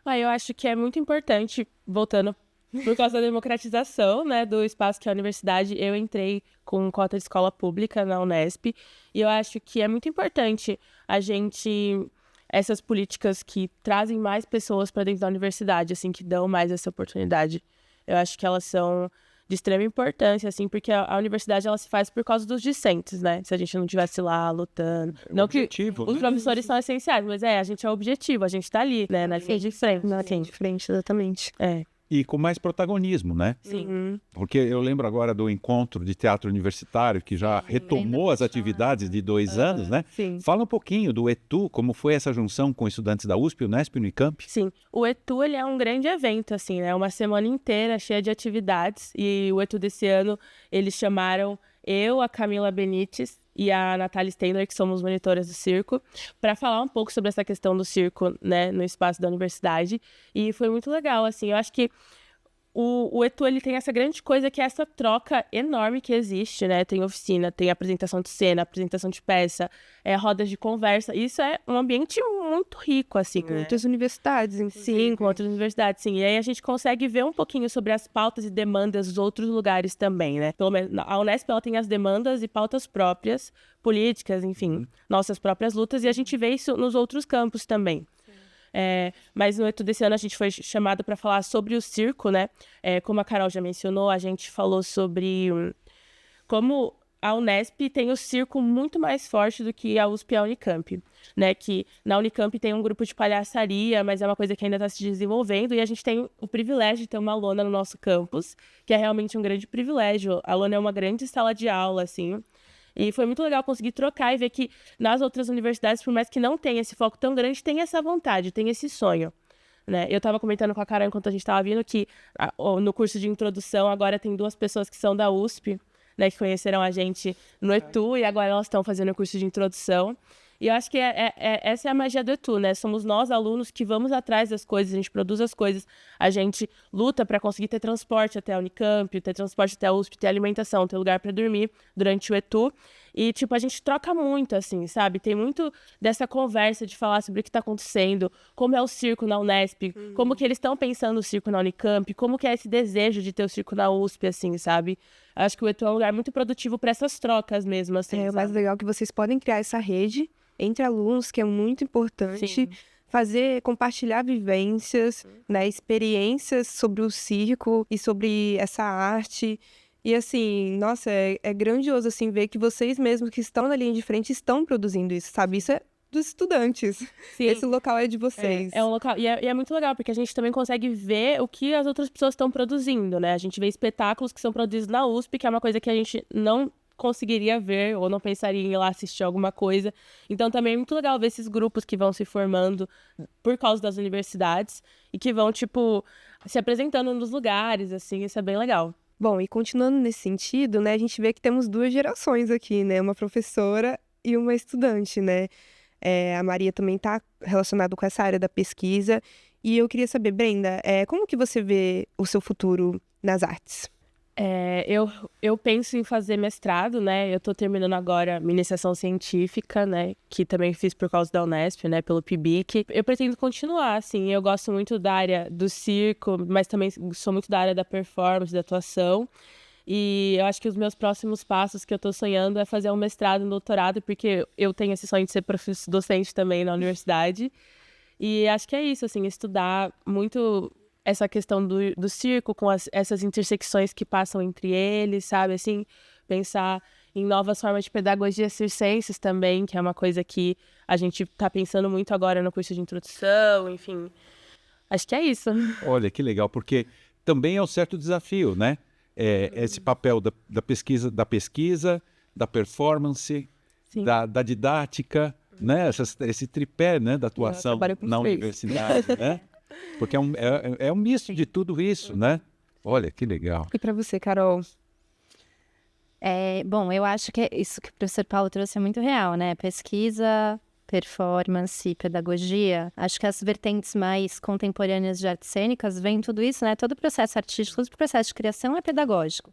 Speaker 4: Eu acho que é muito importante, voltando por causa da democratização, né, do espaço que é a universidade. Eu entrei com cota de escola pública na Unesp e eu acho que é muito importante a gente... essas políticas que trazem mais pessoas para dentro da universidade, assim, que dão mais essa oportunidade. Eu acho que elas são de extrema importância, assim, porque a universidade ela se faz por causa dos discentes, né? Se a gente não estivesse lá lutando. Não que
Speaker 2: objetivo,
Speaker 4: os
Speaker 2: né?
Speaker 4: professores são essenciais, mas a gente é o objetivo, a gente tá ali, né? Na linha de frente.
Speaker 1: Na linha de frente, exatamente.
Speaker 4: É.
Speaker 2: E com mais protagonismo, né?
Speaker 4: Sim.
Speaker 2: Porque eu lembro agora do encontro de teatro universitário, que já retomou as atividades de 2 anos, né?
Speaker 4: Sim.
Speaker 2: Fala um pouquinho do ETU, como foi essa junção com estudantes da USP, Unesp e Unicamp.
Speaker 4: Sim, o ETU ele é um grande evento, assim, né? Uma semana inteira cheia de atividades. E o ETU desse ano, eles chamaram eu, a Camila Benites e a Natália Stendler, que somos monitoras do circo, para falar um pouco sobre essa questão do circo, né, no espaço da universidade. E foi muito legal, assim, eu acho que o ETU, ele tem essa grande coisa que é essa troca enorme que existe, né? Tem oficina, tem apresentação de cena, apresentação de peça, rodas de conversa. Isso é um ambiente muito rico, assim,
Speaker 1: Com
Speaker 4: né?
Speaker 1: outras universidades,
Speaker 4: Sim, com outras universidades, sim. E aí a gente consegue ver um pouquinho sobre as pautas e demandas dos outros lugares também, né? Pelo menos a Unesp, ela tem as demandas e pautas próprias, políticas, enfim, nossas próprias lutas, e a gente vê isso nos outros campos também. Mas no ETU desse ano a gente foi chamado para falar sobre o circo, né? Como a Carol já mencionou, a gente falou sobre como a Unesp tem o circo muito mais forte do que a USP e a Unicamp, né? Que na Unicamp tem um grupo de palhaçaria, mas é uma coisa que ainda está se desenvolvendo, e a gente tem o privilégio de ter uma lona no nosso campus, que é realmente um grande privilégio. A lona é uma grande sala de aula, assim. E foi muito legal conseguir trocar e ver que nas outras universidades, por mais que não tenha esse foco tão grande, tem essa vontade, tem esse sonho, né? Eu estava comentando com a Carol enquanto a gente estava vindo que no curso de introdução agora tem 2 pessoas que são da USP, né, que conheceram a gente no ETU, e agora elas estão fazendo o curso de introdução. E eu acho que essa é a magia do ETU, né? Somos nós, alunos, que vamos atrás das coisas, a gente produz as coisas, a gente luta para conseguir ter transporte até a Unicamp, ter transporte até a USP, ter alimentação, ter lugar para dormir durante o ETU. E, tipo, a gente troca muito, assim, sabe? Tem muito dessa conversa de falar sobre o que está acontecendo, como é o circo na Unesp, como que eles estão pensando o circo na Unicamp, como que é esse desejo de ter o circo na USP, assim, sabe? Acho que o ETU é um lugar muito produtivo para essas trocas mesmo, assim,
Speaker 1: O mais legal é que vocês podem criar essa rede entre alunos, que é muito importante.
Speaker 4: Sim.
Speaker 1: Compartilhar vivências, né, experiências sobre o circo e sobre essa arte. E assim, nossa, é grandioso assim ver que vocês mesmos que estão na linha de frente estão produzindo isso, sabe? Isso é dos estudantes.
Speaker 4: Sim.
Speaker 1: Esse local é de vocês.
Speaker 4: É um local, e é muito legal, porque a gente também consegue ver o que as outras pessoas estão produzindo, né? A gente vê espetáculos que são produzidos na USP, que é uma coisa que a gente não conseguiria ver ou não pensaria em ir lá assistir alguma coisa. Então também é muito legal ver esses grupos que vão se formando por causa das universidades e que vão, tipo, se apresentando nos lugares, assim, isso é bem legal.
Speaker 1: Bom, e continuando nesse sentido, né, a gente vê que temos 2 gerações aqui, né? Uma professora e uma estudante, né? A Maria também está relacionada com essa área da pesquisa. E eu queria saber, Brenda, como que você vê o seu futuro nas artes?
Speaker 4: Eu penso em fazer mestrado, né? Eu tô terminando agora minha iniciação científica, né? Que também fiz por causa da Unesp, né? Pelo PIBIC. Eu pretendo continuar, assim. Eu gosto muito da área do circo, mas também sou muito da área da performance, da atuação. E eu acho que os meus próximos passos que eu tô sonhando é fazer um mestrado, um doutorado, porque eu tenho esse sonho de ser docente também na universidade. E acho que é isso, assim, estudar muito essa questão do circo, com essas intersecções que passam entre eles, sabe? Assim, pensar em novas formas de pedagogia circenses também, que é uma coisa que a gente está pensando muito agora no curso de introdução, enfim. Acho que é isso.
Speaker 2: Olha, que legal, porque também é um certo desafio, né? Esse papel da pesquisa, da performance, da didática, né? Esse tripé, né? Da atuação na universidade, né? Porque é um misto de tudo isso, né? Olha, que legal.
Speaker 1: E para você, Carol?
Speaker 3: Bom, eu acho que isso que o professor Paulo trouxe é muito real, né? Pesquisa, performance, pedagogia. Acho que as vertentes mais contemporâneas de artes cênicas vêm tudo isso, né? Todo o processo artístico, todo o processo de criação é pedagógico,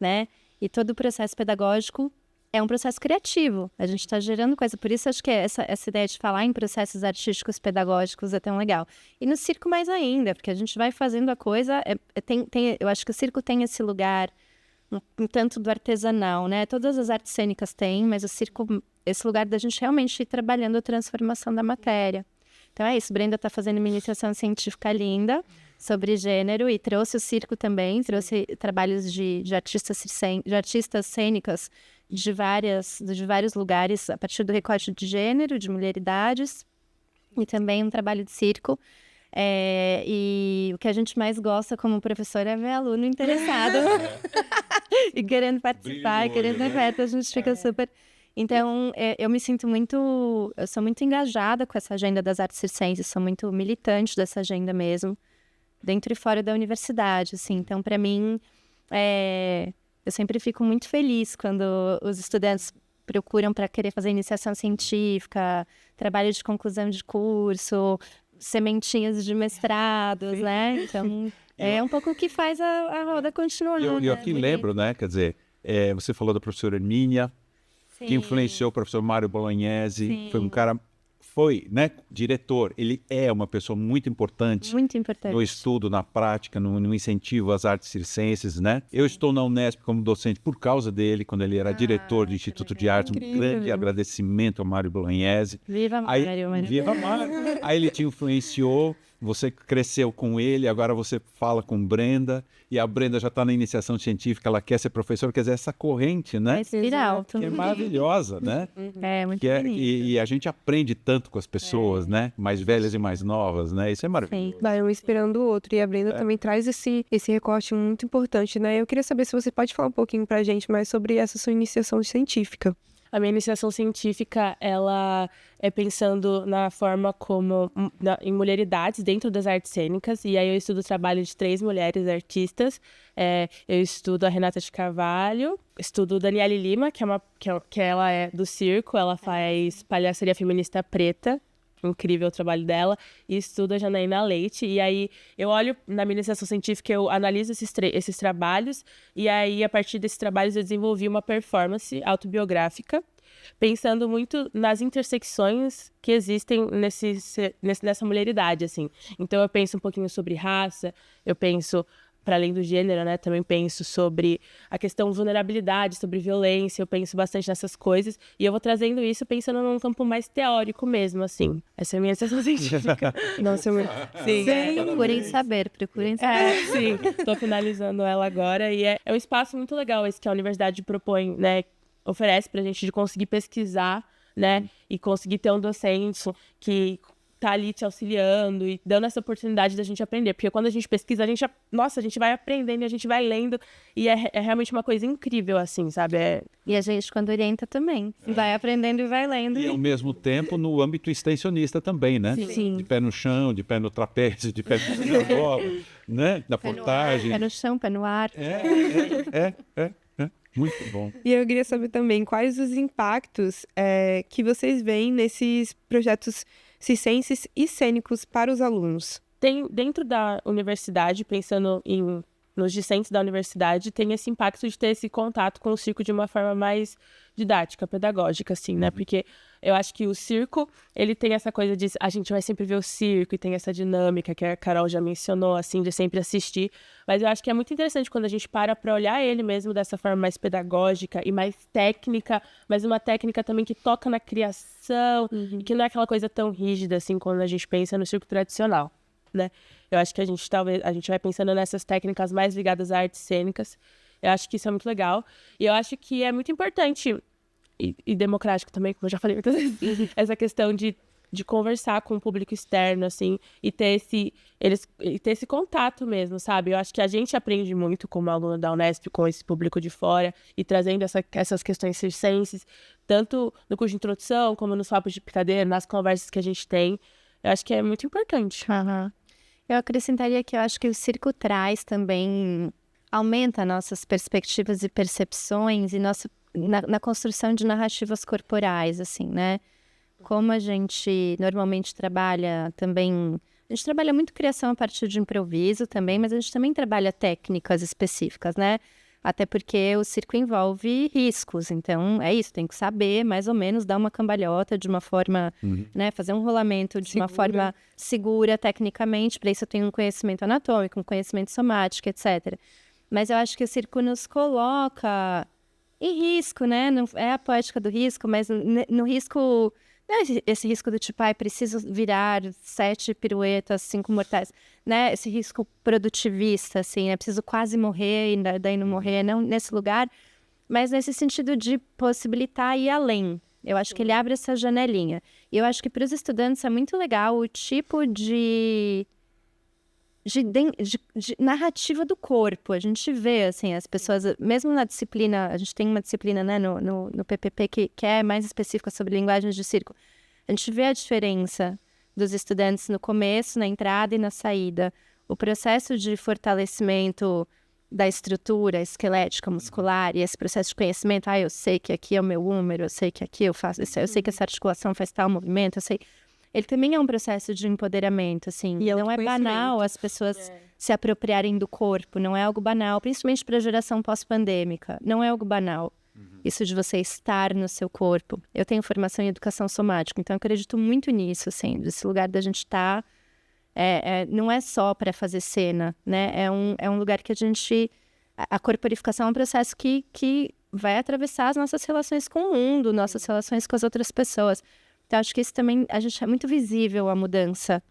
Speaker 3: né? E todo o processo pedagógico é um processo criativo. A gente está gerando coisa. Por isso, acho que essa ideia de falar em processos artísticos pedagógicos é tão legal. E no circo mais ainda, porque a gente vai fazendo a coisa... eu acho que o circo tem esse lugar um tanto do artesanal, né? Todas as artes cênicas têm, mas o circo, esse lugar da gente realmente ir trabalhando a transformação da matéria. Então é isso, Brenda está fazendo uma iniciação científica linda sobre gênero e trouxe o circo também, trouxe trabalhos de artistas cênicas de vários lugares, a partir do recorte de gênero, de mulheridades, e também um trabalho de circo. E o que a gente mais gosta como professor é ver aluno interessado e querendo participar, querendo ver perto, a gente fica super... Então, eu sou muito engajada com essa agenda das artes circenses, sou muito militante dessa agenda mesmo, dentro e fora da universidade, assim. Então, para mim, eu sempre fico muito feliz quando os estudantes procuram para querer fazer iniciação científica, trabalho de conclusão de curso, sementinhas de mestrados, né? Então... É um pouco o que faz a roda continuar.
Speaker 2: Eu aqui lembro, né? Quer dizer, você falou da professora Hermínia, que influenciou o professor Mário Bolognese,
Speaker 3: Sim.
Speaker 2: foi um cara, né, diretor. Ele é uma pessoa muito importante
Speaker 3: Muito importante.
Speaker 2: no estudo, na prática, no incentivo às artes circenses, né? Eu estou na Unesp como docente por causa dele, quando ele era diretor do Instituto de Arte. Um grande agradecimento ao Mário Bolognese.
Speaker 3: Viva Mário.
Speaker 2: Viva Mário! Aí ele te influenciou, você cresceu com ele, agora você fala com Brenda, e a Brenda já está na iniciação científica, ela quer ser professora, quer dizer, essa corrente, né?
Speaker 3: É espiral.
Speaker 2: Que é maravilhosa, né?
Speaker 3: É, muito
Speaker 2: Que é,
Speaker 3: bonito.
Speaker 2: e a gente aprende tanto com as pessoas, né? Mais velhas e mais novas, né? Isso é maravilhoso.
Speaker 1: Vai um inspirando o outro. E a Brenda também traz esse recorte muito importante, né? Eu queria saber se você pode falar um pouquinho pra gente mais sobre essa sua iniciação científica.
Speaker 4: A minha iniciação científica, ela é pensando na forma como, em mulheridades dentro das artes cênicas, e aí eu estudo o trabalho de 3 mulheres artistas. Eu estudo a Renata de Carvalho, estudo Daniele Lima, que ela é do circo, ela faz palhaçaria feminista preta, incrível o trabalho dela, e estudo a Janaína Leite. E aí eu olho na minha iniciação científica, eu analiso esses trabalhos, e aí a partir desses trabalhos eu desenvolvi uma performance autobiográfica, pensando muito nas intersecções que existem nessa mulheridade, assim. Então eu penso um pouquinho sobre raça, eu penso, para além do gênero, né, também penso sobre a questão de vulnerabilidade, sobre violência, eu penso bastante nessas coisas, e eu vou trazendo isso pensando num campo mais teórico mesmo, assim. Essa é a minha iniciação científica.
Speaker 1: Nossa, sim.
Speaker 3: Procurem saber.
Speaker 4: Sim, tô finalizando ela agora, e é um espaço muito legal esse que a universidade propõe, né, oferece pra gente de conseguir pesquisar, né, e conseguir ter um docente que tá ali te auxiliando e dando essa oportunidade da gente aprender. Porque quando a gente pesquisa, a gente vai aprendendo e a gente vai lendo. E é realmente uma coisa incrível, assim, sabe?
Speaker 3: E a gente, quando orienta também, vai aprendendo e vai lendo.
Speaker 2: E ao mesmo tempo no âmbito extensionista também, né?
Speaker 3: Sim.
Speaker 2: De pé no chão, de pé no trapézio, de pé na bola, né? Da portagem.
Speaker 3: Pé no chão, pé no ar.
Speaker 2: É. Muito bom.
Speaker 1: E eu queria saber também quais os impactos que vocês veem nesses projetos circenses e cênicos para os alunos.
Speaker 4: Tem, dentro da universidade, pensando nos discentes da universidade, tem esse impacto de ter esse contato com o circo de uma forma mais didática, pedagógica, assim, né? Porque eu acho que o circo, ele tem essa coisa de a gente vai sempre ver o circo e tem essa dinâmica que a Carol já mencionou, assim, de sempre assistir. Mas eu acho que é muito interessante quando a gente para olhar ele mesmo dessa forma mais pedagógica e mais técnica, mas uma técnica também que toca na criação e que não é aquela coisa tão rígida, assim, quando a gente pensa no circo tradicional, né? Eu acho que a gente vai pensando nessas técnicas mais ligadas a artes cênicas. Eu acho que isso é muito legal. E eu acho que é muito importante e democrático também, como eu já falei muitas vezes, essa questão de conversar com o público externo, assim, e ter esse contato mesmo, sabe? Eu acho que a gente aprende muito como aluno da Unesp com esse público de fora e trazendo essas questões circenses, tanto no curso de introdução, como nos papos de picadeira, nas conversas que a gente tem. Eu acho que é muito importante.
Speaker 3: Eu acrescentaria que eu acho que o circo traz também, aumenta nossas perspectivas e percepções e na construção de narrativas corporais, assim, né? Como a gente normalmente trabalha também... A gente trabalha muito criação a partir de improviso também, mas a gente também trabalha técnicas específicas, né? Até porque o circo envolve riscos, então é isso, tem que saber mais ou menos dar uma cambalhota de uma forma, né, fazer um rolamento de uma forma segura tecnicamente, para isso eu tenho um conhecimento anatômico, um conhecimento somático, etc. Mas eu acho que o circo nos coloca em risco, né? Não, é a poética do risco, mas no risco... Não é esse risco do tipo, preciso virar 7 piruetas, 5 mortais, né? Esse risco produtivista, assim, né? Preciso quase morrer e daí não morrer, não nesse lugar, mas nesse sentido de possibilitar ir além. Eu acho que ele abre essa janelinha. E eu acho que para os estudantes é muito legal o tipo de narrativa do corpo. A gente vê, assim, as pessoas, mesmo na disciplina, a gente tem uma disciplina, né, no PPP que é mais específica sobre linguagens de circo. A gente vê a diferença dos estudantes no começo, na entrada e na saída. O processo de fortalecimento da estrutura esquelética, muscular, e esse processo de conhecimento, eu sei que aqui é o meu húmero, eu sei que aqui eu faço isso, eu sei que essa articulação faz tal movimento, eu sei... ele também é um processo de empoderamento, assim.
Speaker 1: E
Speaker 3: não é
Speaker 1: autoconhecimento.
Speaker 3: banal as pessoas se apropriarem do corpo, não é algo banal, principalmente para a geração pós-pandêmica, não é algo banal. Isso de você estar no seu corpo. Eu tenho formação em educação somática, então eu acredito muito nisso, assim, desse lugar da gente estar. Não é só para fazer cena, né? É um lugar que a gente. A corporificação é um processo que vai atravessar as nossas relações com o mundo, nossas relações com as outras pessoas. Então, acho que isso também, a gente é muito visível a mudança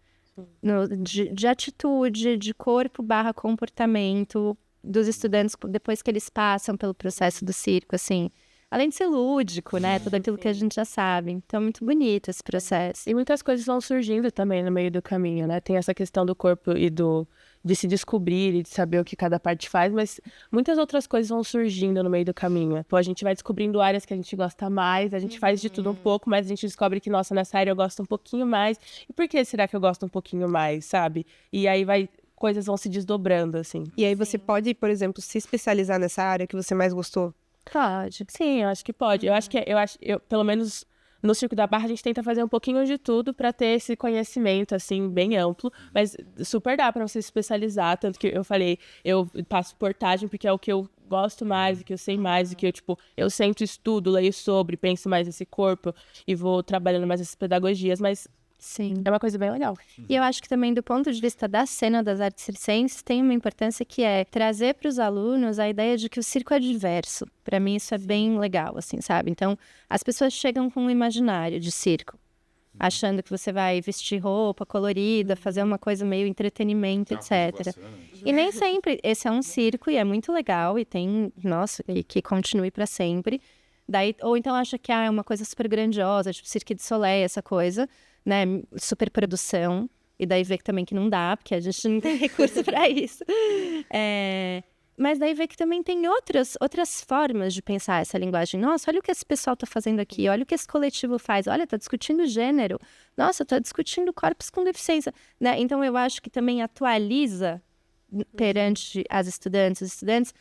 Speaker 3: de atitude, de corpo / comportamento dos estudantes depois que eles passam pelo processo do circo, assim. Além de ser lúdico, né? Tudo aquilo que a gente já sabe. Então, é muito bonito esse processo.
Speaker 4: E muitas coisas vão surgindo também no meio do caminho, né? Tem essa questão do corpo e de se descobrir e de saber o que cada parte faz, mas muitas outras coisas vão surgindo no meio do caminho. Pô, a gente vai descobrindo áreas que a gente gosta mais, a gente faz de tudo um pouco, mas a gente descobre que, nossa, nessa área eu gosto um pouquinho mais. E por que será que eu gosto um pouquinho mais, sabe? E aí coisas vão se desdobrando, assim.
Speaker 1: E aí você pode, por exemplo, se especializar nessa área que você mais gostou?
Speaker 3: Pode.
Speaker 4: Sim, eu acho que pode. Eu acho que, pelo menos no Circo da Barra, a gente tenta fazer um pouquinho de tudo para ter esse conhecimento, assim, bem amplo. Mas super dá para você se especializar. Tanto que eu falei, eu passo portagem porque é o que eu gosto mais, o que eu sei mais, o que eu sempre estudo, leio sobre, penso mais nesse corpo e vou trabalhando mais essas pedagogias, mas
Speaker 3: Sim.
Speaker 4: é uma coisa bem legal.
Speaker 3: E eu acho que também, do ponto de vista da cena das artes circenses, tem uma importância que é trazer para os alunos a ideia de que o circo é diverso. Para mim, isso é bem legal, assim, sabe? Então, as pessoas chegam com um imaginário de circo, achando que você vai vestir roupa colorida, fazer uma coisa meio entretenimento, etc. E nem sempre. Esse é um circo e é muito legal e tem, nossa, e que continue para sempre. Daí, ou então acha que é uma coisa super grandiosa, tipo Cirque du Soleil, essa coisa, né? Super produção. E daí vê que também que não dá, porque a gente não tem recurso para isso. Mas daí vê que também tem outras formas de pensar essa linguagem. Nossa, olha o que esse pessoal está fazendo aqui, olha o que esse coletivo faz, olha, está discutindo gênero, nossa, está discutindo corpos com deficiência. Né? Então, eu acho que também atualiza perante as estudantes, os estudantes,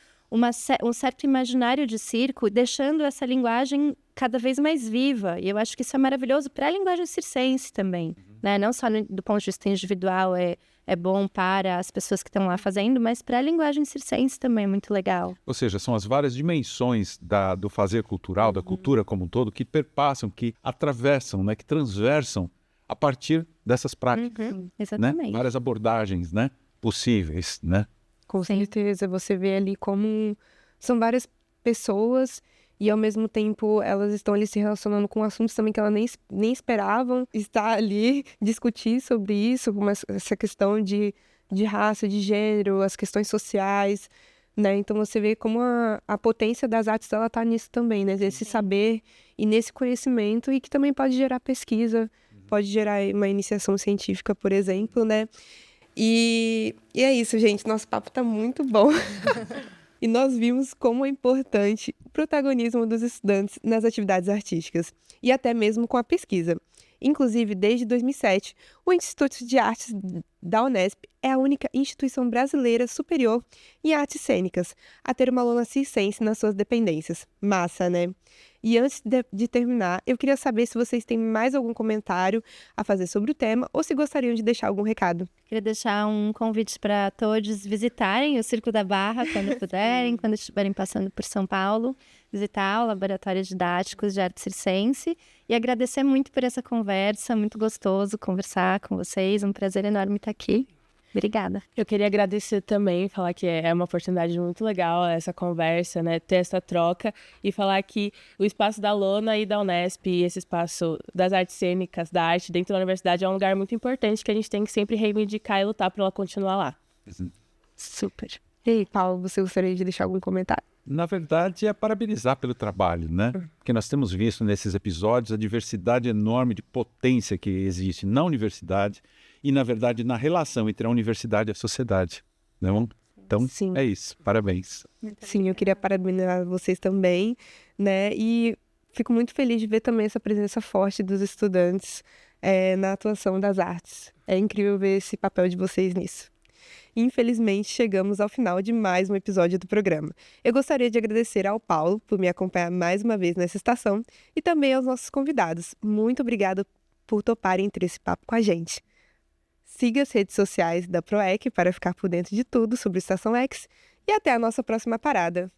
Speaker 3: um certo imaginário de circo, deixando essa linguagem cada vez mais viva. E eu acho que isso é maravilhoso para a linguagem circense também. Né? Não só do ponto de vista individual é bom para as pessoas que estão lá fazendo, mas para a linguagem circense também é muito legal.
Speaker 2: Ou seja, são as várias dimensões do fazer cultural, da cultura como um todo, que perpassam, que atravessam, né, que transversam a partir dessas práticas. Né?
Speaker 3: Exatamente.
Speaker 2: Várias abordagens, né, possíveis, né?
Speaker 1: Com certeza, você vê ali como são várias pessoas e, ao mesmo tempo, elas estão ali se relacionando com assuntos também que elas nem esperavam estar ali, discutir sobre isso, como essa questão de raça, de gênero, as questões sociais, né? Então, você vê como a potência das artes, ela tá nisso também, né? Nesse saber e nesse conhecimento, e que também pode gerar pesquisa, pode gerar uma iniciação científica, por exemplo, né? E é isso, gente. Nosso papo tá muito bom. E nós vimos como é importante o protagonismo dos estudantes nas atividades artísticas e até mesmo com a pesquisa. Inclusive, desde 2007, o Instituto de Artes da Unesp é a única instituição brasileira superior em artes cênicas a ter uma aluna circense nas suas dependências. Massa, né? E antes de terminar, eu queria saber se vocês têm mais algum comentário a fazer sobre o tema ou se gostariam de deixar algum recado.
Speaker 3: Queria deixar um convite para todos visitarem o Circo da Barra quando puderem, quando estiverem passando por São Paulo, visitar o Laboratório Didáticos de Arte Circense e agradecer muito por essa conversa, muito gostoso conversar com vocês, um prazer enorme estar aqui. Obrigada.
Speaker 4: Eu queria agradecer também, falar que é uma oportunidade muito legal essa conversa, né? Ter essa troca e falar que o espaço da Lona e da Unesp, esse espaço das artes cênicas, da arte dentro da universidade é um lugar muito importante que a gente tem que sempre reivindicar e lutar para ela continuar lá.
Speaker 1: Super. E aí, Paulo, você gostaria de deixar algum comentário?
Speaker 2: Na verdade, é parabenizar pelo trabalho, né? Porque nós temos visto nesses episódios a diversidade enorme de potência que existe na universidade e, na verdade, na relação entre a universidade e a sociedade. Não? Então,
Speaker 1: Sim.
Speaker 2: É isso. Parabéns.
Speaker 1: Sim, eu queria parabenizar vocês também, né? E fico muito feliz de ver também essa presença forte dos estudantes na atuação das artes. É incrível ver esse papel de vocês nisso. Infelizmente, chegamos ao final de mais um episódio do programa. Eu gostaria de agradecer ao Paulo por me acompanhar mais uma vez nessa estação e também aos nossos convidados. Muito obrigada por toparem ter esse papo com a gente. Siga as redes sociais da PROEC para ficar por dentro de tudo sobre Estação X e até a nossa próxima parada.